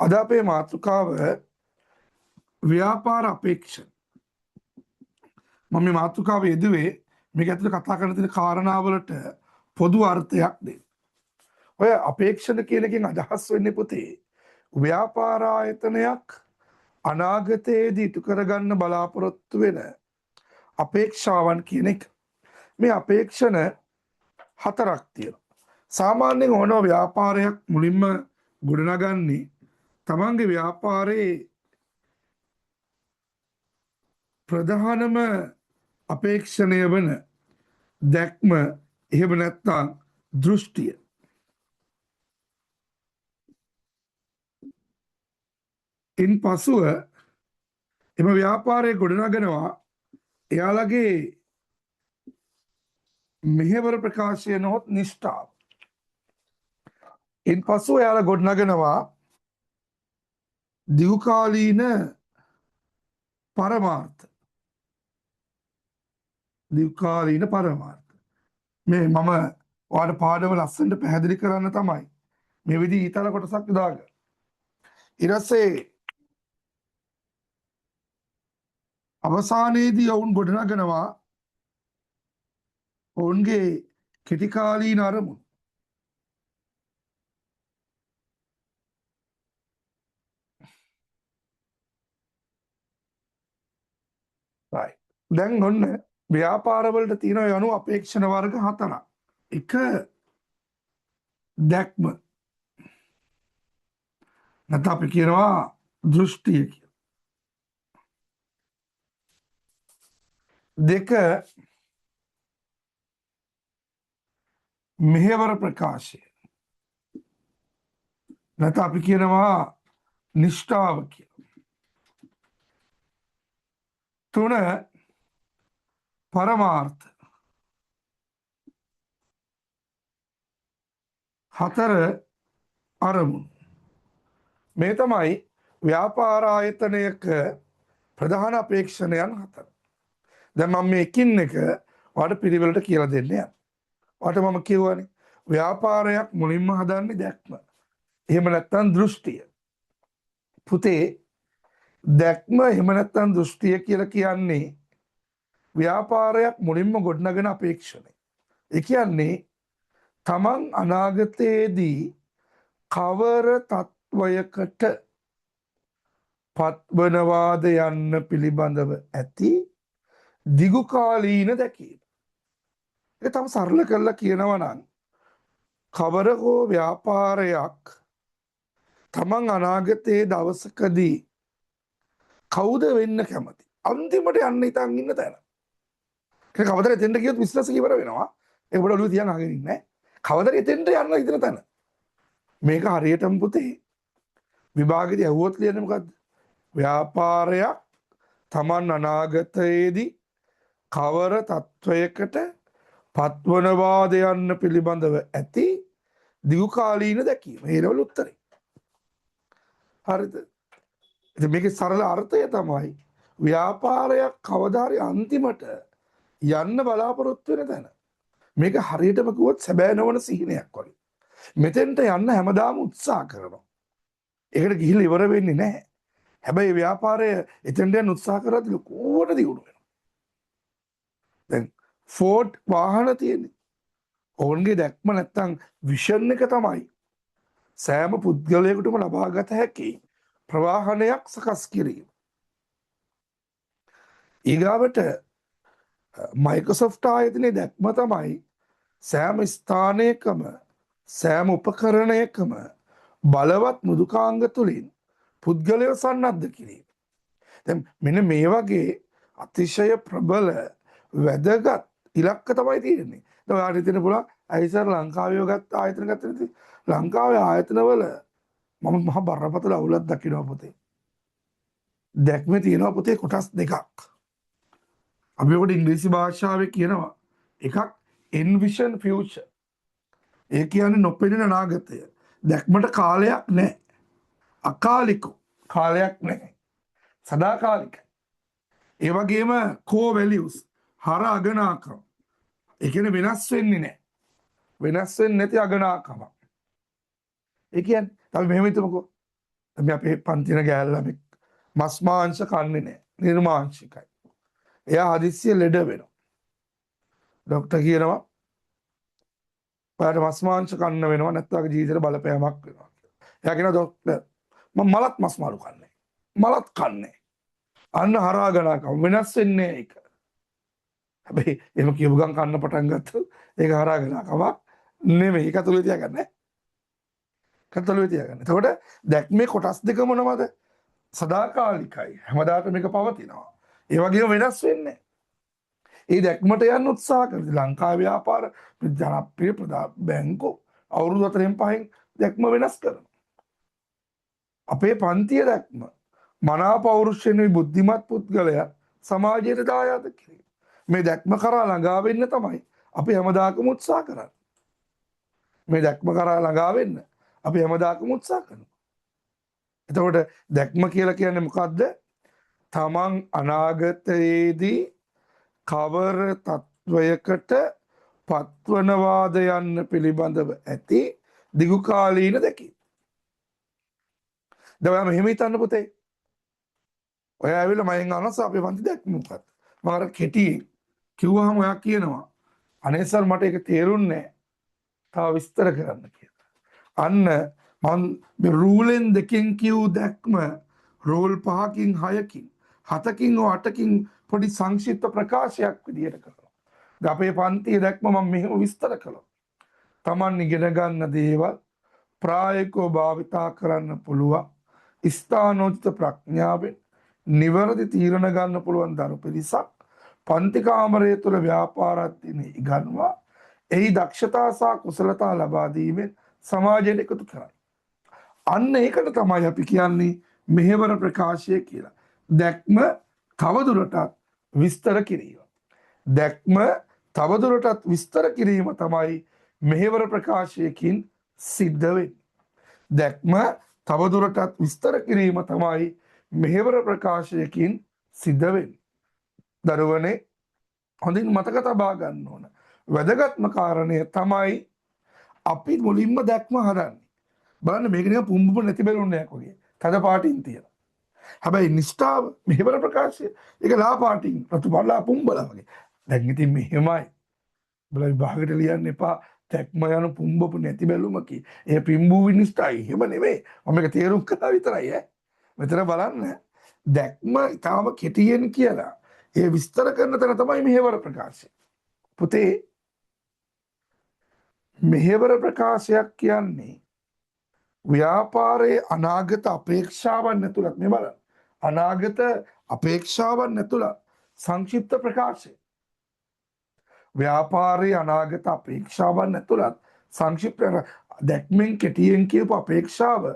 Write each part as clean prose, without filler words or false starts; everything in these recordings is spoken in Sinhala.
අද අපේ මාතෘකාව ව්‍යාපාර අපේක්ෂණ. මම මේ මාතෘකාව යෙදුවේ මේක ඇතුළේ කතා කරන තියෙන කාරණාවලට පොදු අර්ථයක් දෙන්න. ඔය අපේක්ෂණ කියන එකෙන් අදහස් වෙන්නේ පුතේ ව්‍යාපාර ආයතනයක් අනාගතයේදී ඉටු කරගන්න බලාපොරොත්තු වෙන අපේක්ෂාවන් කියන එක. මේ අපේක්ෂණ 4ක් තියෙනවා. සාමාන්‍යයෙන් ඕනම ව්‍යාපාරයක් මුලින්ම ගොඩනගන්නේ තමන්ගේ ව්‍යාපාරයේ ප්‍රධානම අපේක්ෂණය වන දැක්ම එහෙම නැත්නම් දෘෂ්ටිය. ඉන් පසුව එම ව්‍යාපාරයේ ගොඩනගනවා එයාලගේ මෙහෙවර ප්‍රකාශය නොහොත් නිෂ්ඨාව. ඉන් පසුව එයාලා ගොඩනගනවා දිගුකාලීන පරමාර්ථ. දිගුකාලීන පරමාර්ථ. මේ මම ඔයාලට පාඩම ලස්සනට පැහැදිලි කරන්න තමයි මේ විදිහ ඊතල කොටසක් දාගන්න. ඊට පස්සේ අවසානයේදී ඔවුන් ගොඩනගනවා ඔවුන්ගේ කෙටිකාලීන අරමුණු. right. දැන් ඔන්න ව්‍යාපාරවලට තියෙන යනු අපේක්ෂණ වර්ග 4ක්. එක දැක්ම. නැත්නම් අපි කියනවා දෘෂ්ටිය කියලා. දෙක මෙහෙවර ප්‍රකාශය. නැත්නම් අපි කියනවා නිෂ්ඨාව කියලා. තුන පරමාර්ථ. 4 අරමුණු. මේ තමයි ව්‍යාපාර ආයතනයක ප්‍රධාන අපේක්ෂණයන් 4. දැන් මම මේ එකින් එක ඔයාලට පිළිවෙලට කියලා දෙන්න යනවා. ඔයාලට මම කියවනේ ව්‍යාපාරයක් මුලින්ම හදන්නේ දැක්ම. එහෙම නැත්නම් දෘෂ්ටිය. පුතේ දැක්ම එහෙම නැත්නම් දෘෂ්ටිය කියලා කියන්නේ ව්‍යාපාරයක් මුලින්ම ගොඩනගෙන අපේක්ෂණය. ඒ කියන්නේ තමන් අනාගතයේදී කවර තත්වයකට පත්වනවාද යන්න පිළිබඳව ඇති දිගුකාලීන දැකීම. ඒක තම සරල කරලා කියනවා නම් කවර හෝ ව්‍යාපාරයක් තමන් අනාගතයේ දවසකදී කවුද වෙන්න කැමති අන්තිමට යන්න හිතන් ඉන්න තැන. ඒක කවදද එතෙන්ට ගියොත් බිස්නස් එක ඉවර වෙනවා. ඒක ඔබට ඔළුව තියන් අහගෙන ඉන්නේ නැහැ. කවදද එතෙන්ට යන්න හිතන තැන. මේක හරියටම පුතේ විභාගෙදී අහුවොත් ලියන්නේ මොකද්ද? ව්‍යාපාරයක් තමන් අනාගතයේදී කවර තත්වයකට පත්වනවාද යන්න පිළිබඳව ඇති දිගුකාලීන දැකීම. ඒනවල උත්තරේ. හරිද? ඉතින් මේකේ සරල අර්ථය තමයි ව්‍යාපාරයක් කවදා හරි අන්තිමට යන්න බලාපොරොත්තු වෙන තැන. මේක හරියටම කිව්වොත් සැබෑ නොවන සිහිනයක් වගේ. මෙතෙන්ට යන්න හැමදාම උත්සාහ කරනවා. ඒකට ගිහිල්ලා ඉවර වෙන්නේ නැහැ. හැබැයි ව්‍යාපාරය එතෙන්ට යන්න උත්සාහ කරද්දී ලොකුවට දියුණු වෙනවා. දැන් ෆෝඩ් වාහන තියෙන්නේ. ඔවුන්ගේ දැක්ම නැත්තම් විෂන් එක තමයි සෑම පුද්ගලයෙකුටම ලබාගත හැකි ප්‍රවාහනයක් සකස් කිරීම. ඊගාවට මයික්‍රොසොෆ්ට් ආයතනයේ දැක්ම තමයි සෑම ස්ථානයකම සෑම උපකරණයකම බලවත් මෘදුකාංග තුලින් පුද්ගලයව සන්නද්ධ කිරීම. දැන් මෙන්න මේ වගේ අතිශය ප්‍රබල වැදගත් ඉලක්ක තමයි තියෙන්නේ. දැන් ඔයාලට හිතෙන්න පුළුවන් අයිසර් ලංකාවේ ගත්ත ආයතන ගත්තද? ලංකාවේ ආයතනවල මම මහ බරපතල අවුලක් දකිනවා පුතේ. දැක්මේ තියෙනවා පුතේ කොටස් දෙකක්. අපි ඔකට ඉංග්‍රීසි භාෂාවේ කියනවා එකක් envision future. ඒ කියන්නේ නොපෙනෙන අනාගතය. දැක්මට කාලයක් නැහැ. අකාලික කාලයක් නැහැ. සදාකාලික. ඒ වගේම core values හර අගනාකම්. ඒ කියන්නේ වෙනස් වෙන්නේ නැහැ. වෙනස් වෙන්නේ නැති අගනාකම. ඒ කියන්නේ අපි මෙහෙම හිතමුකෝ. මේ අපේ පන්තින ගෑල්ලමෙක් මස් මාංශ කන්නේ නැහැ. නිර්මාංශිකයි. එයා හදිස්සිය ලෙඩ වෙනවා. ડોක්ටර් කියනවා ඔයාලට මස් මාංශ කන්න වෙනවා නැත්නම් ජීවිතේට බලපෑමක් වෙනවා. එයා කියනවා ડોක්ටර් මම මලත් මස් මාළු කන්නේ. මලත් කන්නේ. අන්න හරහාගනාකම වෙනස් වෙන්නේ ඒක. හැබැයි එහෙම කියපු ගමන් කන්න පටන් ගත්තොත් ඒක හරහාගනාකමක් නෙමෙයි. ඒක තුලේ තියාගන්න. කතලුවේ තියාගන්න. එතකොට දැක්මේ කොටස් දෙක මොනවද? සදාකාලිකයි. හැමදාට මේක පවතිනවා. ඒ වගේම වෙනස් වෙන්නේ. ඒ දැක්මට යන්න උත්සාහ කරනවා. ලංකා ව්‍යාපාර ජනප්‍රිය බැංකු අවුරුදු 4-5න් දැක්ම වෙනස් කරනවා. අපේ පන්තිය දැක්ම මනා පෞරුෂයෙන් බුද්ධිමත් පුද්ගලයා සමාජයට දායාද කිරීම. මේ දැක්ම කරා ළඟා වෙන්න තමයි අපි හැමදාකම උත්සාහ කරන්නේ. මේ දැක්ම කරා ළඟා වෙන්න අපි හැමදාකම උත්සාහ කරනවා. එතකොට දැක්ම කියලා කියන්නේ මොකද්ද? තමන් අනාගතයේදී කවර තත්වයකට පත්වනවාද යන්න පිළිබඳව ඇති දිගුකාලීන දැකීම. දැන් ඔයා මෙහෙම හිතන්න පුතේ. ඔයා ඇවිල්ලා මයෙන් අහනස අපේ පන්ති දැක්ම මොකක්ද? මම අර කෙටියෙන් කිව්වහම ඔයා කියනවා අනේ සර් මට ඒක තේරුන්නේ නැහැ. තව විස්තර කරන්න කියලා. අන්න මම මේ රූලෙන් දෙකෙන් කියූ දැක්ම රූල් 5කින් 6කින් 7කින් 8කින් පොඩි සංක්ෂිප්ත ප්‍රකාශයක් විදියට කරනවා. දැන් අපේ පන්තියේ දැක්ම මම මෙහෙම විස්තර කළා. Taman ඉගෙන ගන්න දේවල් ප්‍රායෝගිකව භාවිතා කරන්න පුළුවන්. ස්ථානෝචිත ප්‍රඥාවෙන් නිවැරදි තීරණ ගන්න පුළුවන් දරු පිරිසක් පන්ති කාමරය තුළ ව්‍යාපාරත් ඉගන්වා එහි දක්ෂතා සහ කුසලතා ලබා දීමෙන් සමාජයට එකතු කරයි. අන්න ඒකට තමයි අපි කියන්නේ මෙහෙවර ප්‍රකාශය කියලා. දැක්ම තවදුරටත් විස්තර කිරීම. දැක්ම තවදුරටත් විස්තර කිරීම තමයි මෙහෙවර ප්‍රකාශයකින් සිද්ධ වෙන්නේ. දැක්ම තවදුරටත් විස්තර කිරීම තමයි මෙහෙවර ප්‍රකාශයකින් සිද්ධ වෙන්නේ. දරුවනේ හොඳින් මතක තබා ගන්න ඕන. වැදගත්ම කාරණය තමයි අපි මුලින්ම දැක්ම හදන්නේ. බලන්න මේක නිකන් පුම්බුප නැති බැලුන්නේ වගේ. තද පාටින් තියෙන. හැබැයි නිෂ්ඨාව මෙහෙවර ප්‍රකාශය ඒක ලා පාටින් රතු බලලා පුම්බලා වගේ. දැන් ඉතින් මෙහෙමයි. බලයි විභාගයට ලියන්න එපා. දැක්ම යන පුම්බපු නැති බැලුමකි. ඒ පිම්බු විනිෂ්ඨයි. එහෙම නෙමෙයි. මම මේක තේරුම් කළා විතරයි ඈ. මෙතන බලන්න දැක්ම ඊටාම කෙටියෙන් කියලා. ඒ විස්තර කරන තැන තමයි මෙහෙවර ප්‍රකාශය. පුතේ මෙහෙවර ප්‍රකාශයක් කියන්නේ ව්‍යාපාරයේ අනාගත අපේක්ෂාවන් නැතුළත් මේ බලන්න. අනාගත අපේක්ෂාවන් නැතුළත් සංක්ෂිප්ත ප්‍රකාශය. ව්‍යාපාරයේ අනාගත අපේක්ෂාවන් නැතුළත් සංක්ෂිප්ත දැක්මෙන් කෙටියෙන් කියපු අපේක්ෂාව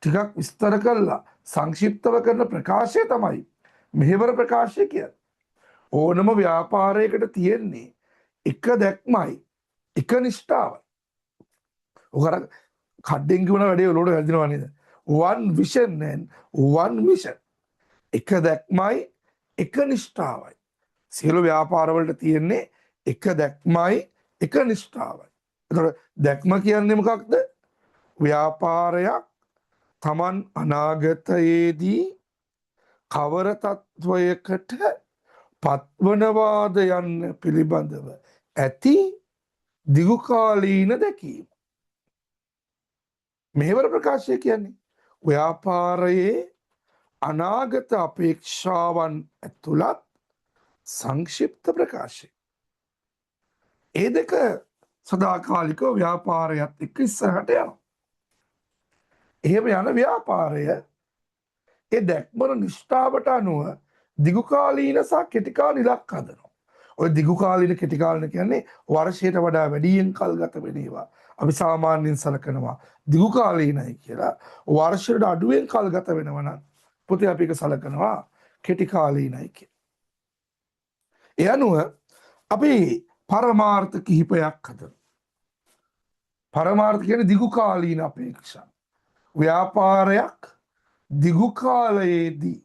ටිකක් විස්තර කරලා සංක්ෂිප්තව කරන ප්‍රකාශය තමයි මෙහෙවර ප්‍රකාශය කියන්නේ. ඕනම ව්‍යාපාරයකට තියෙන්නේ එක දැක්මයි එක නිෂ්ඨාවයි. ඔකර කඩෙන් කියවන වැඩේ වලට වැදිනවා නේද? one vision and one mission. එක දැක්මයි එක නිෂ්ඨාවයි. සියලු ව්‍යාපාරවලට තියෙන්නේ එක දැක්මයි එක නිෂ්ඨාවයි. ඒතකොට දැක්ම කියන්නේ මොකක්ද? ව්‍යාපාරයක් Taman අනාගතයේදී කවර තත්වයකට පත්වනවාද යන්න පිළිබඳව ඇති දිගුකාලීන දැකීම. මෙහෙවර ප්‍රකාශය කියන්නේ ව්‍යාපාරයේ අනාගත අපේක්ෂාවන් ඇතුළත් සංක්ෂිප්ත ප්‍රකාශය. ඒ දෙක සදාකාලිකව ව්‍යාපාරයත් එක්ක ඉස්සරහට යනවා. එහෙම යන ව්‍යාපාරය ඒ දැක්මන නිෂ්ඨාවට අනුව දිගුකාලීන සහ කෙටිකාලීන ඉලක්ක හදනවා. ඔය දිගුකාලීන කෙටිකාලීන කියන්නේ වර්ෂයට වඩා වැඩියෙන් කල් ගත වෙන ඒවා. අපි සාමාන්‍යයෙන් සලකනවා දිගුකාලීනයි කියලා. වර්ෂයට අඩුවෙන් කල් ගත වෙනවා නම් පුතේ අපි ඒක සලකනවා කෙටිකාලීනයි කියලා. ඒ අනුව අපි පරමාර්ථ කිහිපයක් හදනවා. පරමාර්ථ කියන්නේ දිගුකාලීන අපේක්ෂා. ව්‍යාපාරයක් දිගු කාලයේදී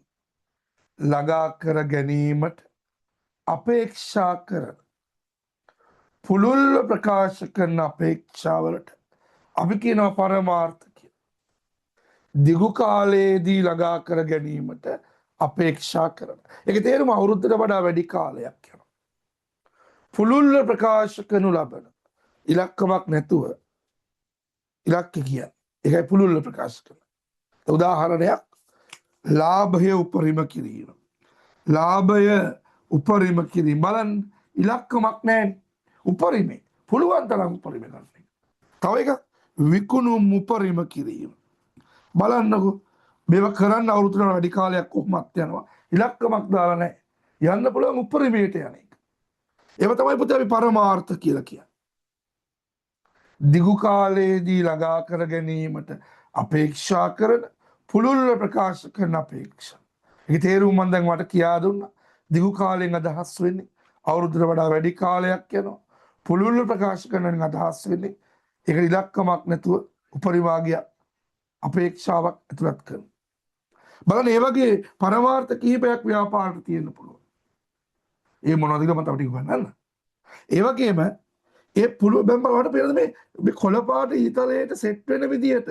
ළඟා කර ගැනීමට අපේක්ෂා කරන පුළුල්ව ප්‍රකාශ කරන අපේක්ෂාවලට අපි කියනවා පරමාර්ථ කියලා. දිගු කාලයේදී ළඟා කර ගැනීමට අපේක්ෂා කරන. ඒක තේරුම අවුරුද්දට වඩා වැඩි කාලයක් යනවා. පුළුල්ව ප්‍රකාශ කරනු ලබන ඉලක්කමක් නැතුව ඉලක්ක කියන්නේ. ඒකයි පුළුල්ව ප්‍රකාශ කරන. උදාහරණයක් ලාභය උපරිම කිරීම. ලාභය උපරිම කිරීම බලන්න ඉලක්කමක් නැහැ. උපරිමේ පුළුවන් තරම් උපරිම ගන්න. තව එකක් විකුණුම් උපරිම කිරීම. බලන්නකො මේවා කරන්න අවුරුද්දට වැඩි කාලයක් කොහොමත් යනවා. ඉලක්කමක් දාලා නැහැ. යන්න පුළුවන් උපරිමයට යන එක. ඒව තමයි පුතේ අපි පරමාර්ථ කියලා කියන්නේ. දිගු කාලයේදී ළඟා කර ගැනීමට අපේක්ෂා කරන පුළුල්ව ප්‍රකාශ කරන අපේක්ෂා. ඒක තේරුම් මම දැන් මට කියා දුන්නා. දිගු කාලයෙන් අදහස් වෙන්නේ අවුරුද්දට වඩා වැඩි කාලයක් යනවා. පුළුල්ව ප්‍රකාශ කරන අදහස් වෙන්නේ ඒක ඉලක්කමක් නැතුව උපරිමාගයක් අපේක්ෂාවක් ඇතුළත් කරන. බලන්න ඒ වගේ පරමාර්ථ කිහිපයක් ව්‍යාපාරට තියෙන්න පුළුවන්. ඒ මොනවද කියලා මම තව ටික ගන්නන්න. ඒ වගේම ඒ පුළු බැම් බලවට පේනද මේ කොළ පාට ඊතලයට සෙට් වෙන විදියට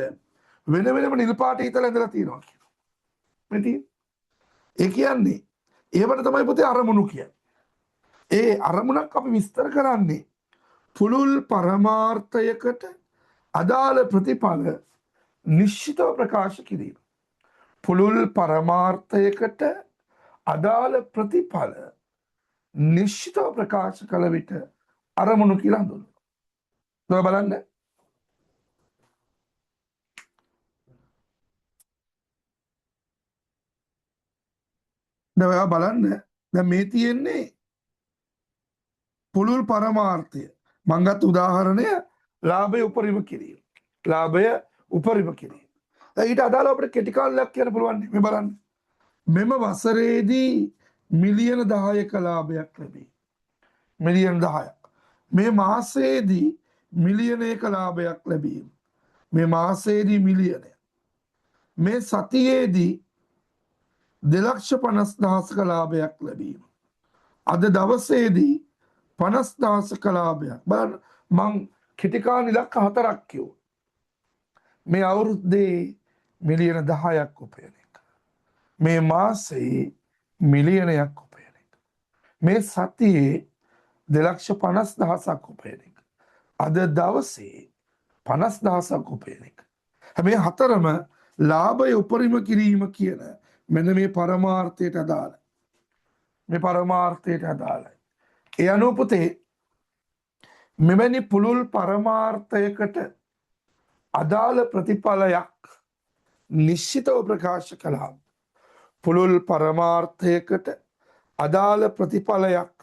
වෙන වෙනම නිල් පාට ඊතල ඇඳලා තියෙනවා කියනවා. මේ තියෙන්නේ. ඒ කියන්නේ ඒවට තමයි පුතේ අරමුණු කියන්නේ. ඒ අරමුණක් අපි විස්තර කරන්නේ පුළුල් පරමාර්ථයකට අදාළ ප්‍රතිඵල නිශ්චිතව ප්‍රකාශ කිරීම. පුළුල් පරමාර්ථයකට අදාළ ප්‍රතිඵල නිශ්චිතව ප්‍රකාශ කළ විට අරමුණු කියලා හඳුන්වනවා. බලන්න. දැන් ඔයා බලන්න දැන් මේ තියෙන්නේ පුළුල් පරමාර්ථය. මම ගත්ත උදාහරණය ලාභය උපරිම කිරීම. ලාභය උපරිම කිරීම. දැන් ඊට අදාළව අපිට කෙටි කාලයක් කියන්න පුළුවන්. මේ බලන්න. මෙම වසරේදී මිලියන 10ක ලාභයක් ලැබේ. මිලියන 10ක්. මේ මාසයේදී මිලියනයක ලාභයක් ලැබීම. මේ මාසයේදී මිලියනය. මේ සතියේදී 2,50,000ක ලාභයක් ලැබීම. අද දවසේදී 50,000ක ලාභයක්. බලන්න මං කෙටි කාල ඉලක්ක 4ක් කිව්වා. මේ අවුරුද්දේ මිලියන 10ක් උපයන එක. මේ මාසයේ මිලියනයක් උපයන එක. මේ සතියේ 2,50,000ක් උපයන එක. අද දවසේ 50,000ක් උපයන එක. හැබැයි හතරම ලාභය උපරිම කිරීම කියන මෙන්න මේ පරමාර්ථයට අදාළ. මේ පරමාර්ථයට අදාළයි. ඒ අනුව පුතේ මෙවැනි පුළුල් පරමාර්ථයකට අදාළ ප්‍රතිඵලයක් නිශ්චිතව ප්‍රකාශ කළා. පුළුල් පරමාර්ථයකට අදාළ ප්‍රතිඵලයක්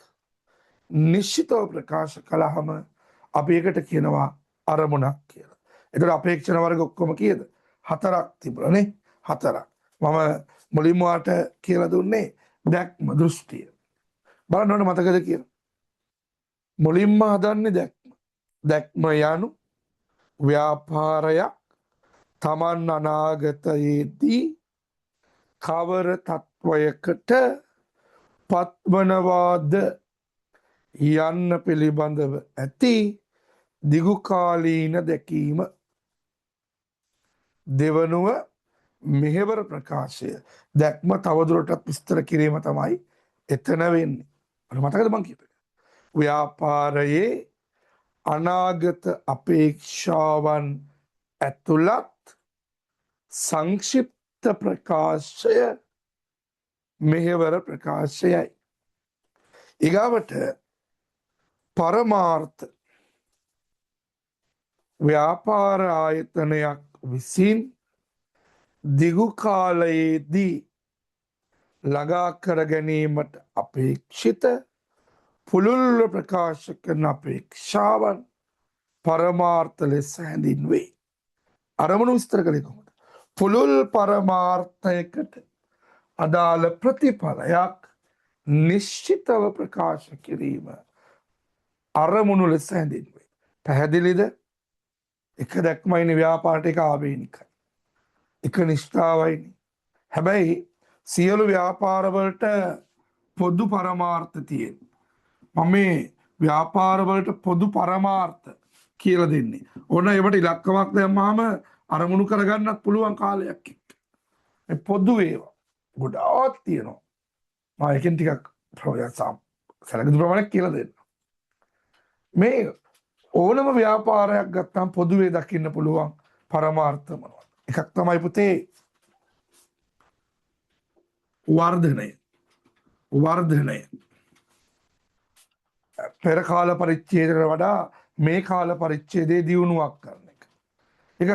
නිශ්චිතව ප්‍රකාශ කළාම අපි ඒකට කියනවා අරමුණක් කියලා. ඒතර අපේක්ෂණ වර්ග ඔක්කොම කීයද? 4ක් තිබුණානේ. 4ක්. මම මුලින්ම වාට කියලා දුන්නේ දැක්ම දෘෂ්ටිය. බලන්න ඕනේ මතකද කියලා. මුලින්ම හදන්නේ දැක්ම. දැක්ම යනු ව්‍යාපාරයක් තමන් අනාගතයේදී කවර තත්වයකට පත්වනවාද යන්න පිළිබඳව ඇති දිගුකාලීන දැකීම. දෙවනුව මෙහෙවර ප්‍රකාශය දැක්ම තවදුරටත් විස්තර කිරීම තමයි එතන වෙන්නේ. මතකද මං කියපේ? ව්‍යාපාරයේ අනාගත අපේක්ෂාවන් ඇතුළත් සංක්ෂිප්ත ප්‍රකාශය මෙහෙවර ප්‍රකාශයයි. ඊගාවට පරමාර්ථ ව්‍යාපාර ආයතනයක් විසින් දිගු කාලයේදී ළඟා කර ගැනීමට අපේක්ෂිත පුළුල්ව ප්‍රකාශ කරන අපේක්ෂාවන් පරමාර්ථ ලෙස හැඳින්වේ. අරමුණු විස්තර කළේ කොහොමද? පුළුල් පරමාර්ථයකට අදාළ ප්‍රතිඵලයක් නිශ්චිතව ප්‍රකාශ කිරීම අරමුණු ලෙස හැඳින්වේ. පැහැදිලිද? එක දැක්මයිනේ ව්‍යාපාරට එක ආවේනිකයි. එක නිෂ්ඨාවයිනේ. හැබැයි සියලු ව්‍යාපාරවලට පොදු පරමාර්ථ තියෙන. මම මේ ව්‍යාපාරවලට පොදු පරමාර්ථ කියලා දෙන්නේ. ඕන ඒවට ඉලක්කමක් දැම්මම අරමුණු කරගන්නත් පුළුවන් කාලයක් එක්ක. මේ පොදු ඒවා ගොඩාක් තියෙනවා. මම එකෙන් ටිකක් සැලකිලි ප්‍රමාණයක් කියලා දෙන්න. මේ ඕනම ව්‍යාපාරයක් ගත්තාම පොදුවේ දකින්න පුළුවන් පරමාර්ථ මොනවද? එකක් තමයි පුතේ වර්ධනය. වර්ධනය. පෙර කාල පරිච්ඡේදයට වඩා මේ කාල පරිච්ඡේදයේ දියුණුවක් කරන එක. ඒක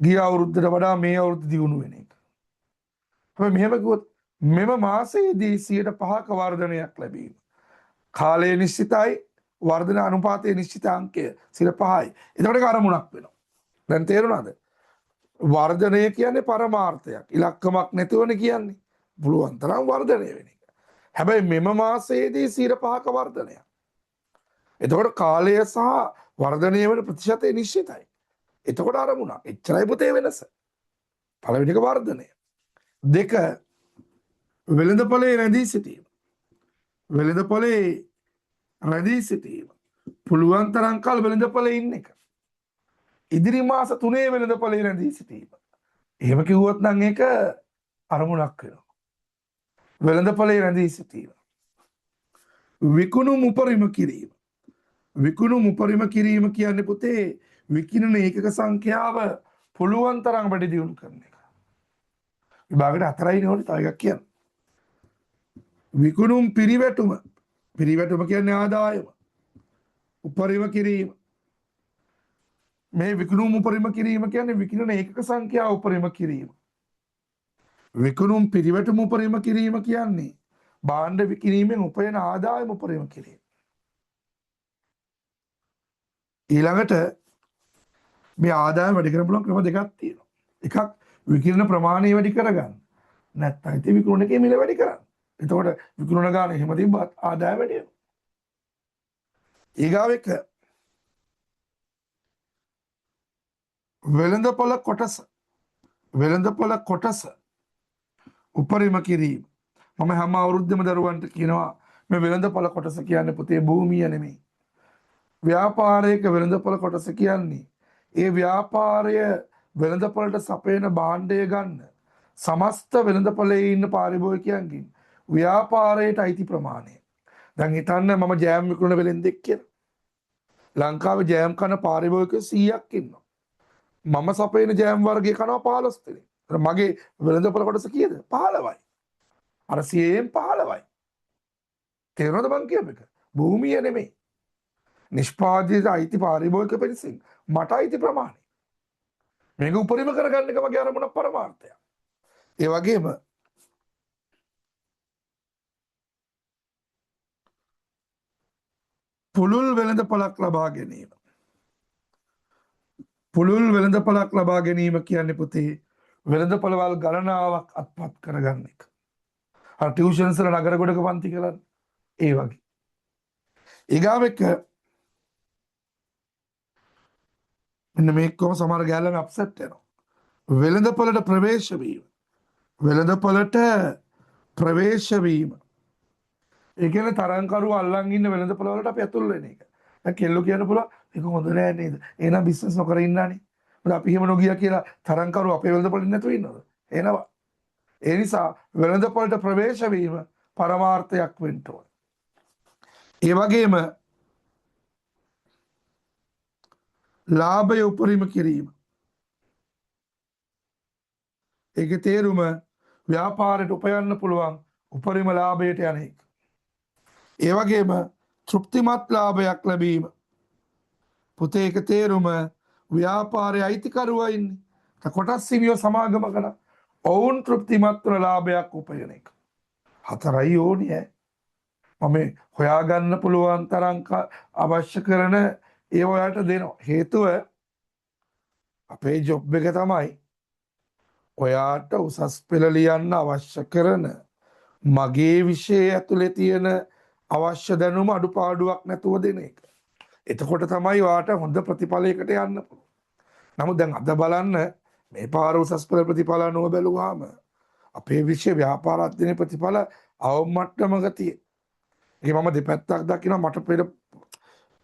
ගිය අවුරුද්දට වඩා මේ අවුරුද්ද දියුණු වෙන එක. හැබැයි මෙහෙම කිව්වොත් මෙම මාසයේදී 5% වර්ධනයක් ලැබීම. කාලය නිශ්චිතයි, වර්ධන අනුපාතයේ නිශ්චිත අංකය 5%යි. එතකොට ඒක අරමුණක් වෙනවා. දැන් තේරුණාද? වර්ධනය කියන්නේ පරමාර්ථයක්. ඉලක්කමක් නැතුවනේ කියන්නේ. පුළුවන් තරම් වර්ධනය වෙන එක. හැබැයි මෙම මාසයේදී 5% වර්ධනයක්. එතකොට කාලය සහ වර්ධනය වෙන ප්‍රතිශතය නිශ්චිතයි. එතකොට අරමුණක්. එච්චරයි පුතේ වෙනස. පළවෙනි එක වර්ධනය. 2 වෙළඳපොලේ රැඳී සිටීම. වෙළඳපොලේ රැඳී සිටීම. පුළුවන් තරම් කල් වෙළඳපොලේ ඉන්න එක. ඉදිරි මාස 3 වෙළඳපොලේ රැඳී සිටීම. එහෙම කිව්වොත් නම් ඒක අරමුණක් වෙනවා. වෙළඳපොලේ රැඳී සිටීම. විකුණුම් උපරිම කිරීම. විකුණුම් උපරිම කිරීම කියන්නේ පුතේ විකිණන ඒකක සංඛ්‍යාව පුළුවන් තරම් වැඩි දියුණු කරන එක. විභාගයට 4යි නෝනේ තව එකක් කියන්න. විකුණුම් පිරිවැටුම. පිරිවැටුම කියන්නේ ආදායම. උපරිම කිරීම. මේ විකුණුම් උපරිම කිරීම කියන්නේ විකිණන ඒකක සංඛ්‍යාව උපරිම කිරීම. විකුණුම් පිරිවැටුම උපරිම කිරීම කියන්නේ භාණ්ඩ විකිණීමෙන් උපයන ආදායම උපරිම කිරීම. ඊළඟට මේ ආදායම වැඩි කරන්න පුළුවන් ක්‍රම දෙකක් තියෙනවා. එකක් විකිරණ ප්‍රමාණය වැඩි කරගන්න. නැත්නම් ඉතින් විකුණන එකේ මිල වැඩි කරන්න. එතකොට විකුණන ගාන එහෙම තිබ්බත් ආදායම වැඩි වෙනවා. ඊගාව එක වෙළඳපොළ කොටස. වෙළඳපොළ කොටස උපරිම කිරීම. මම හැම අවුරුද්දෙම දරුවන්ට කියනවා මේ වෙළඳපොළ කොටස කියන්නේ පුතේ භූමිය නෙමෙයි. ව්‍යාපාරයක වෙළඳපොළ කොටස කියන්නේ ඒ ව්‍යාපාරය වෙළඳපොළට සපයන භාණ්ඩය ගන්න සමස්ත වෙළඳපොළේ ඉන්න පාරිභෝගිකයන්ගෙන් ව්‍යාපාරයට අයිති ප්‍රමාණය. දැන් හිතන්න මම ජෑම් විකුණන වෙළෙන්දෙක් කියලා. ලංකාවේ ජෑම් කන පාරිභෝගිකයෝ 100ක් ඉන්නවා. මම සපයන ජෑම් වර්ගය කනවා 15 දෙනෙක්. මගේ වෙළඳපොළ කොටස කීයද? 15යි. අර 100න් 15යි. තේරෙනවද මං කියපු එක? භූමිය නෙමෙයි. නිෂ්පාදිත අයිති පාරිභෝගික පිරිසින් මට අයිති ප්‍රමාණය. මේක උපරිම කරගන්න එක මගේ අරමුණ පරමාර්ථයක්. ඒ වගේම පුළුල් වෙළඳපොළක් ලබා ගැනීම. පුළුල් වෙළඳපොළක් ලබා ගැනීම කියන්නේ පුතේ වෙළඳපොළවල් ගණනාවක් අත්පත් කරගන්න එක. අර ටියුෂන්ස් වල නගර ගොඩක පන්ති කරන්නේ ඒ වගේ. ඊගාව එක මෙන්න මේකම සමහර ගෑල්ලන් අප්සෙට් වෙනවා. වෙළඳපොළට ප්‍රවේශ වීම. වෙළඳපොළට ප්‍රවේශ වීම. ඒ කියන්නේ තරංකරු අල්ලන් ඉන්න වෙළඳපොළ වලට අපි ඇතුල් වෙන එක. දැන් කෙල්ලෝ කියන්න පුළුවන් ඒක හොඳ නෑ නේද? එහෙනම් බිස්නස් නොකර ඉන්නානේ. මොකද අපි එහෙම නොගියා කියලා තරංකරු අපේ වෙළඳපොළේ නැතුව ඉන්නවද? එනවා. ඒ නිසා වෙළඳපොළට ප්‍රවේශ වීම පරමාර්ථයක් වෙන්න ඕන. ඒ වගේම ලාභය උපරිම කිරීම. ඒකේ තේරුම ව්‍යාපාරයට උපයන්න පුළුවන් උපරිම ලාභයට යන එක. ඒ වගේම තෘප්තිමත් ලාභයක් ලැබීම. පුතේ ඒක තේරුම ව්‍යාපාරයේ අයිතිකරුවා ඉන්නේ. කොටස් හිමියෝ සමාගම කරන ඔවුන් තෘප්තිමත් වන ලාභයක් උපයන එක. 4යි ඕනේ. මම හොයාගන්න පුළුවන් තරම් අවශ්‍ය කරන ඒ ඔයාලට දෙනවා. හේතුව අපේ ජොබ් එක තමයි ඔයාට උසස් පෙළ ලියන්න අවශ්‍ය කරන මගේ විෂය ඇතුලේ තියෙන අවශ්‍ය දැනුම අඩුපාඩුවක් නැතුව දෙන එක. එතකොට තමයි ඔයාට හොඳ ප්‍රතිඵලයකට යන්න පුළුවන්. නමුත් දැන් අද බලන්න මේ පාර උසස් පෙළ ප්‍රතිඵල අනුව බැලුවාම අපේ විෂය ව්‍යාපාර අධ්‍යයන ප්‍රතිඵල අවම මට්ටමක තියෙන. ඒක මම දෙපැත්තක් දකිනවා. මට පෙර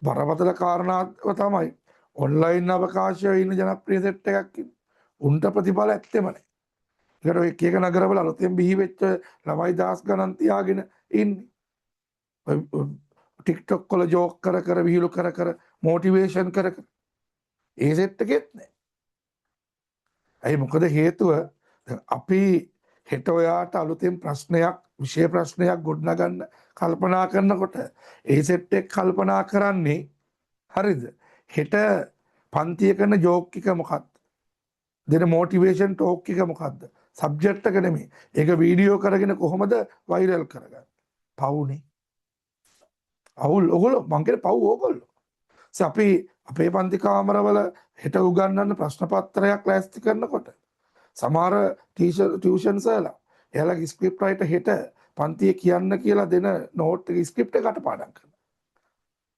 බරපතල කාරණාව තමයි ඔන්ලයින් අවකාශයේ ඉන්න ජනප්‍රිය සෙට් එකක් ඉන්නේ. උන්ට ප්‍රතිඵල ඇත්තෙම නැහැ. ඒකට ඔය එක එක නගරවල අලුතෙන් බිහි වෙච්ච ළමයි දහස් ගණන් තියාගෙන ඉන්නේ. ඔය TikTok වල ජෝක් කර කර විහිළු කර කර මොටිවේෂන් කර කර ඒ සෙට් එකෙත් නැහැ. ඇයි මොකද හේතුව අපි හෙට ඔයාට අලුතෙන් ප්‍රශ්නයක් විෂය ප්‍රශ්නයක් ගොඩනගන්න කල්පනා කරනකොට ඒ සෙට් එක කල්පනා කරන්නේ හරිද හෙට පන්තිය කරන ජෝක් එක මොකක්ද දෙන මොටිවේෂන් ටෝක් එක මොකක්ද සබ්ජෙක්ට් එක නෙමෙයි ඒක වීඩියෝ කරගෙන කොහොමද වෛරල් කරගන්නේ පවුනේ අවුල් ඔගොල්ලෝ මං කියන්නේ පව් ඕගොල්ලෝ අපි අපේ පන්ති කාමරවල හෙට උගන්වන්න ප්‍රශ්න පත්‍රයක් ලෑස්ති කරනකොට සමහර ටියුෂන් සර්ලා එයාලගේ ස්ක්‍රිප්ට් රයිටර් හෙට පන්තියේ කියන්න කියලා දෙන නෝට් එක ස්ක්‍රිප්ට් එක කටපාඩම් කරනවා.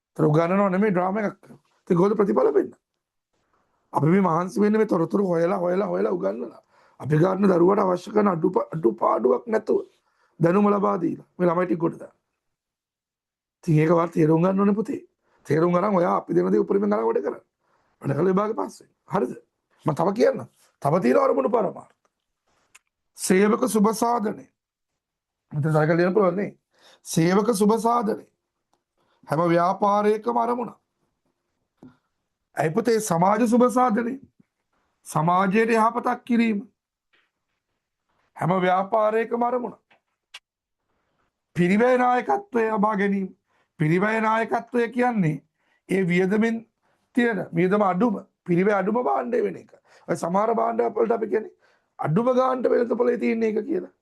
ඒතර උගන්වනව නෙමෙයි ඩ්‍රාමා එකක් කරනවා. ඒක ගොඩ ප්‍රතිඵල වෙන්න. අපි මේ මහන්සි වෙන්නේ මේ තොරතුරු හොයලා උගන්වලා. අපි ගන්න දරුවට අවශ්‍ය කරන අඩුපාඩුවක් නැතුව දැනුම ලබා දීලා මේ ළමයි ටික කොට දාන්න. ඉතින් ඒක වත් තේරුම් ගන්න ඕනේ පුතේ. තේරුම් ගන්න ඔයා අපි දෙන දේ උපරිමයෙන් ගන්න වැඩ කරන්න. වැඩ කළ විභාගේ පාස් වෙන්න. හරිද? මම තව කියන්නම්. තව තියෙන අරමුණු පරමාර්ථ. සේවක සුබ සාධනේ. මට සරකල් දෙන්න පුළුවන් නේ. සේවක සුබ සාධනේ. හැම ව්‍යාපාරයකම අරමුණ. අයි පුතේ සමාජ සුබ සාධනේ. සමාජයට යහපතක් කිරීම. හැම ව්‍යාපාරයකම අරමුණ. පිරිවැය නායකත්වය ලබා ගැනීම. පිරිවැය නායකත්වය කියන්නේ ඒ වියදමින් තියෙන වියදම අඩුම පිරිවැය අඩුම භාණ්ඩය වෙන එක. ඔය සමහර භාණ්ඩ වලට අපි කියන්නේ අඩුම ගානට වෙළඳපොලේ තියෙන එක කියලා.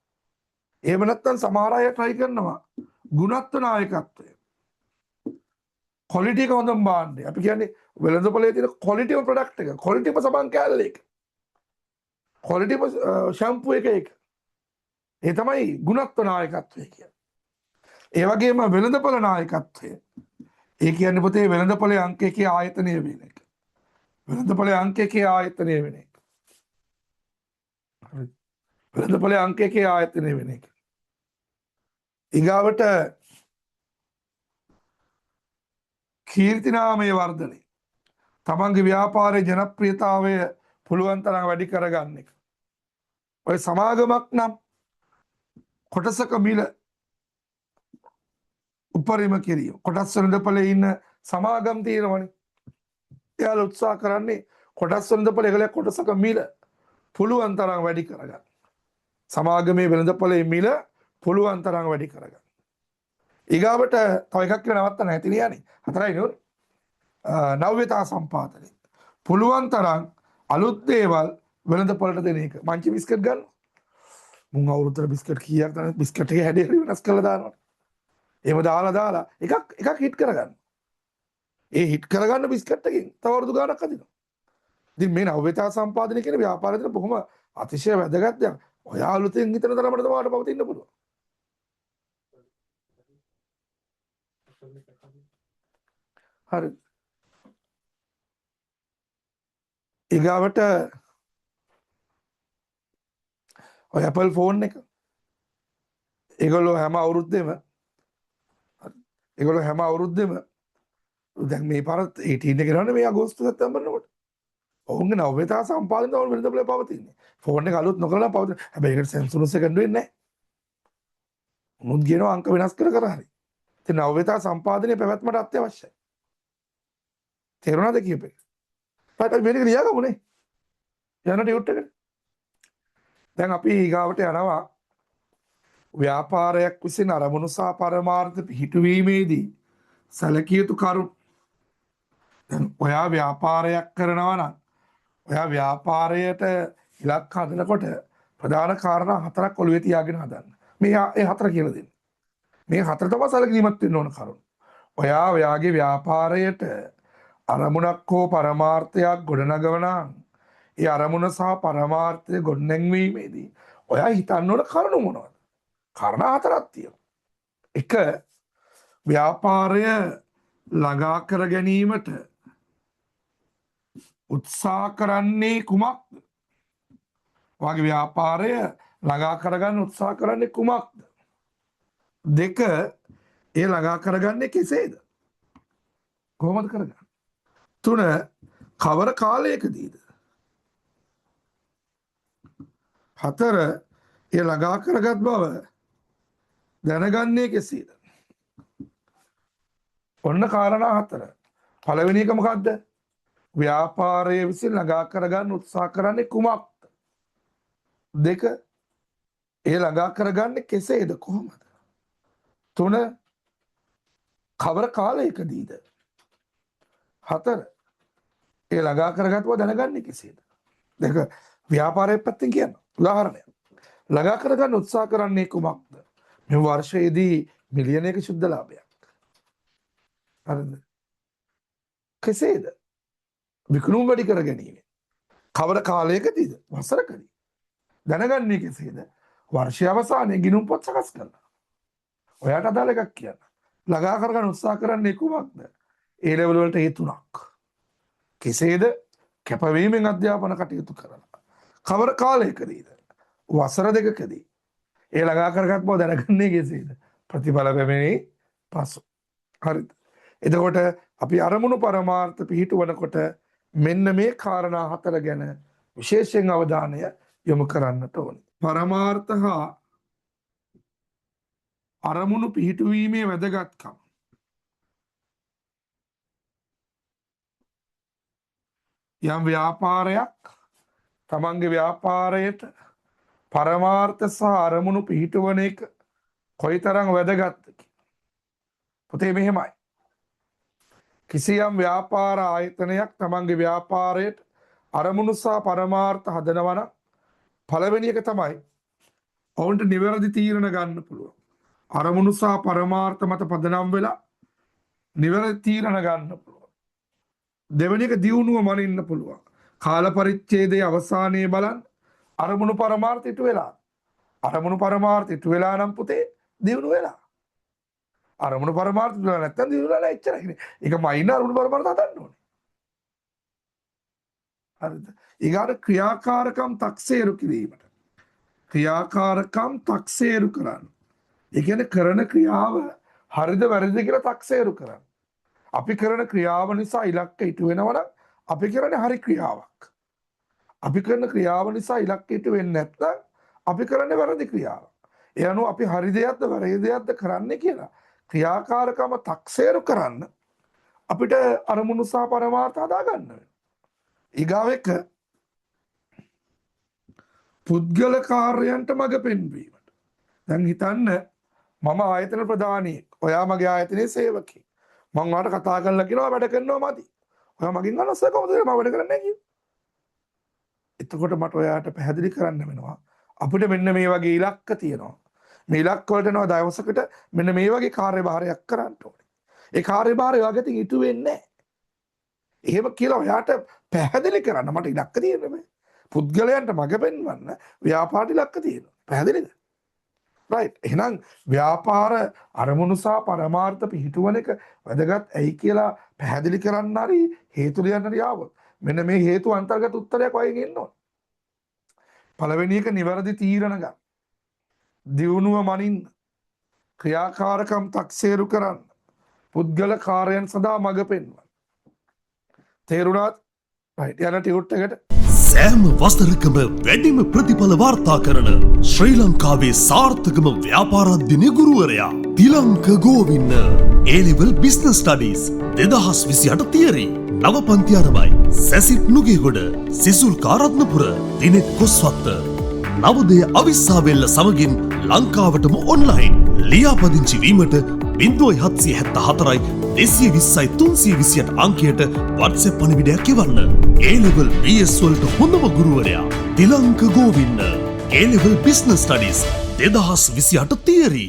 එහෙම නැත්නම් සමහර අය try කරනවා ගුණත්ව නායකත්වය. ක්වොලිටි එක හොඳම භාණ්ඩය. අපි කියන්නේ වෙළඳපොලේ තියෙන ක්වොලිටිම ප්‍රොඩක්ට් එක, ක්වොලිටිම සබන් කෑල්ල එක. ක්වොලිටිම ෂැම්පූ එක. ඒ තමයි ගුණත්ව නායකත්වය කියන්නේ. ඒ වගේම වෙළඳපොළ නායකත්වය. ඒ කියන්නේ පුතේ වෙළඳපොලේ අංක 1 ආයතනය වෙන එක. වෙළඳපොලේ අංක 1 ආයතනය වෙන එක. හරි. වෙළඳපොලේ අංක 1 ආයතනය වෙන එක. ඊගාවට කීර්තිනාමයේ වර්ධනය. තමන්ගේ ව්‍යාපාරයේ ජනප්‍රියතාවය පුළුවන් තරම් වැඩි කරගන්න එක. ඔය සමාගමක් නම් කොටසක මිල උපරිම කිරීම. කොටස් වෙළඳපොලේ ඉන්න සමාගම් තියෙනවනේ. එයාලා උත්සාහ කරන්නේ කොටස් වෙළඳපොලේ එකල කොටසක මිල පුළුවන් තරම් වැඩි කරගන්න. සමාගමේ වෙළඳපොලේ මිල පුළුවන් තරම් වැඩි කරගන්න. ඊගාවට තව එකක් කියලා නවත්තන්න ඇති නෑනේ. හතරයි නෝනේ. නව්‍යතා සම්පාදනය. පුළුවන් තරම් අලුත් දේවල් වෙළඳපොලට දෙන එක. මංචි බිස්කට් ගන්න. මුන් අවුරුද්දට බිස්කට් කීයක් දාන බිස්කට් එකේ හැඩය වෙනස් කරලා දානවා. එහෙම දාලා එකක් හිට් කරගන්න. ඒ හිට් කරගන්න බිස්කට් එකෙන් තව අවුරුදු ගාණක් අදිනවා. ඉතින් මේ නව්‍යතා සම්පාදනය කියන ව්‍යාපාරයේ බොහොම අතිශය වැදගත් දෙයක්. ඔයා අලුතෙන් හිතන තරමට තමයි පවතින්න පුළුවන්. හරි. ඊගාවට ඔය Apple ෆෝන් එක. ඒගොල්ලෝ හැම අවුරුද්දෙම දැන් මේ පාරත් 18 එක ගනන්නේ මේ අගෝස්තු සැප්තැම්බර් නකොට. ඔවුන්ගේ නව්‍යතා සම්පාදනය තමයි වෙළඳපොලේ පවතින්නේ. ෆෝන් එක අලුත් නොකරලා පවතින. හැබැයි ඒකට සෙන්සුරස් එක වෙන්නේ නැහැ. උනුත් කියනවා අංක වෙනස් කර හරි. ඉතින් නව්‍යතා සම්පාදනයේ පැවැත්මට අත්‍යවශ්‍යයි. තේරුණාද කියපේ? ඊට මේක ලියාගමුනේ. යන ටියුට් එකට. දැන් අපි ඊගාවට යනවා ව්‍යාපාරයක් විසින් අරමුණු සහ පරමාර්ථ පිහිටුවීමේදී සැලකිය යුතු කරුණු. දැන් ඔයා ව්‍යාපාරයක් කරනවා නම් ඔයා ව්‍යාපාරයට ඉලක්ක හදනකොට ප්‍රධාන කාරණා 4ක් ඔළුවේ තියාගෙන හදන්න. ඒ 4 කියලා දෙන්න. මේ 4 තමයි සැලකිලිමත් වෙන්න ඕන කරුණු. ඔයාගේ ව්‍යාපාරයට අරමුණක් හෝ පරමාර්ථයක් ගොඩනගවනා ඒ අරමුණ සහ පරමාර්ථය ගොඩනැංවීමේදී ඔයා හිතන්න ඕන කරුණු මොනවද? කාරණා 4ක් තියෙනවා. 1 ව්‍යාපාරය ළඟා කර ගැනීමට උත්සාහ කරන්නේ කුමක්ද? ඔයාගේ ව්‍යාපාරය ළඟා කරගන්න උත්සාහ කරන්නේ කුමක්ද? 2 ඒ ළඟා කරගන්නේ කෙසේද? කොහොමද කරගන්නේ? 3 කවර කාලයකදීද? 4 එය ළඟා කරගත් බව දැනගන්නේ කෙසේද? ඔන්න කාරණා 4. පළවෙනි එක මොකද්ද? ව්‍යාපාරයේ විසින් ළඟා කරගන්න උත්සාහ කරන්නේ කුමක්ද? 2 ඒ ළඟා කරගන්නේ කෙසේද කොහොමද? 3 කවර කාලයකදීද? 4 ඒ ළඟා කරගත්ව දැනගන්නේ කෙසේද? 2 ව්‍යාපාරයේ පැත්තෙන් කියන්න උදාහරණයක්. ළඟා කරගන්න උත්සාහ කරන්නේ කුමක්ද? මේ වර්ෂයේදී මිලියනයක ශුද්ධ ලාභයක්. හරිද? කෙසේද? විකුණුම් වැඩි කර ගැනීම. කවර කාලයකදීද? වසරකදී. දැනගන්නේ කෙසේද? වර්ෂය අවසානයේ ගිණුම් පොත් සකස් කරනවා. ඔයාට අදාළ එකක් කියන්න. ළඟා කරගන්න උත්සාහ කරන්නේ කුමක්ද? ඒ ලෙවල් වලට ඒ 3ක්. කෙසේද? කැපවීමෙන් අධ්‍යාපන කටයුතු කරනවා. කවර කාලයකදීද? වසර 2කදී. ඒ ළඟා කරගත් බව දැනගන්නේ කෙසේද? ප්‍රතිඵල ලැබෙන්නේ පසු. හරිද? එතකොට අපි අරමුණු පරමාර්ථ පිහිටුවනකොට මෙන්න මේ කාරණා 4 ගැන විශේෂයෙන් අවධානය යොමු කරන්නට ඕනේ. පරමාර්ථ හා අරමුණු පිහිටුවීමේ වැදගත්කම්. යම් ව්‍යාපාරයක් තමන්ගේ ව්‍යාපාරයට පරමාර්ථ සහ අරමුණු පිහිටුවන එක කොයිතරම් වැදගත්ද? පුතේ මෙහෙමයි. කිසියම් ව්‍යාපාර ආයතනයක් තමන්ගේ ව්‍යාපාරයට අරමුණු සහ පරමාර්ථ හදනවා නම් පළවෙනි එක තමයි ඔවුන්ට නිවැරදි තීරණ ගන්න පුළුවන්. අරමුණු සහ පරමාර්ථ මත පදනම් වෙලා නිවැරදි තීරණ ගන්න පුළුවන්. දෙවෙනි එක දියුණුව මනින්න පුළුවන්. කාල පරිච්ඡේදයේ අවසානයේ බලන්න අරමුණු පරමාර්ථ ඉටු වෙලා. අරමුණු පරමාර්ථ ඉටු වෙලා නම් පුතේ දියුණුව වෙලා. අරමුණු පරමාර්ථ ඉටු වෙලා නැත්නම් දියුණුව වෙලා එච්චරයි. ඒක මයින්න අරමුණු පරමාර්ථ හදන්න ඕනේ. හරිද? ඊගාට ක්‍රියාකාරකම් තක්සේරු කිරීමට. ක්‍රියාකාරකම් තක්සේරු කරන්න. ඒ කියන්නේ කරන ක්‍රියාව හරිද වැරදිද කියලා තක්සේරු කරන්න. අපි කරන ක්‍රියාව නිසා ඉලක්ක ඉටු වෙනවා නම් අපි කරන්නේ හරි ක්‍රියාවක්. අපි කරන ක්‍රියාව නිසා ඉලක්ක ඉටු වෙන්නේ නැත්නම් අපි කරන්නේ වැරදි ක්‍රියාවක්. ඒ අනුව අපි හරි දෙයක්ද වැරදි දෙයක්ද කරන්නේ කියලා ක්‍රියාකාරකම තක්සේරු කරන්න අපිට අරමුණු සහ පරමාර්ථ හදා ගන්න වෙනවා. ඊගාව එක පුද්ගල කාර්යයන්ට මඟ පෙන්වීමට. දැන් හිතන්න මම ආයතන ප්‍රධානියෙක්. ඔයා මගේ ආයතනයේ සේවකයෙක්. මම ඔයාලට කතා කරලා කියනවා වැඩ කරනවා මදි. ඔයා මගෙන් අහනවා සර් කොහොමද මම වැඩ කරන්නේ කියලා. එතකොට මට ඔයාට පැහැදිලි කරන්න වෙනවා අපිට මෙන්න මේ වගේ ඉලක්ක තියෙනවා. මේ ඉලක්ක වලට යනවා දවසකට මෙන්න මේ වගේ කාර්යභාරයක් කරන්න ඕනේ. ඒ කාර්යභාරය ඔයාගෙන් ඉටු වෙන්නේ නැහැ. එහෙම කියලා ඔයාට පැහැදිලි කරන්න මට ඉලක්ක තියෙනවා මේ. පුද්ගලයන්ට මඟ පෙන්වන්න ව්‍යාපාර ඉලක්ක තියෙනවා. පැහැදිලිද? රයිට්. එහෙනම් ව්‍යාපාර අරමුණු සහ පරමාර්ථ පිහිටුවන එක වැදගත් ඇයි කියලා පැහැදිලි කරන්න හරි හේතු ලියන්න හරි ආවොත් මෙන්න මේ හේතු අන්තර්ගත උත්තරයක් වයින් එන්න ඕන. පළවෙනි එක නිවැරදි තීරණ ගන්න. දියුණුව මනින්න. ක්‍රියාකාරකම් තක්සේරු කරන්න. පුද්ගල කාර්යයන් සඳහා මඟ පෙන්වන්න. තේරුණාද? රයිට්. යන ටියුට් එකට සෑම වසරකම වැඩිම ප්‍රතිඵල වාර්තා කරන ශ්‍රී ලංකාවේ සාර්ථකම ව්‍යාපාරාධ්‍යන ගුරුවරයා Thilanka Gowinna. A-level business studies 2028 theory නව පන්ති ආරම්භයි. සැසිත් නුගේගොඩ සිසුල් කාරත්නපුර දිනෙත් කොස්වත්ත නවෝදය අවිස්සාවෙල්ල සමගින් ලංකාවටම ඔන්ලයින් ලියාපදිංචි වීමට 0774 220 328 අංකයට WhatsApp පණිවිඩයක් එවන්න. A-level BS වලට හොඳම ගුරුවරයා Thilanka Gowinna. A-level business studies 2028 theory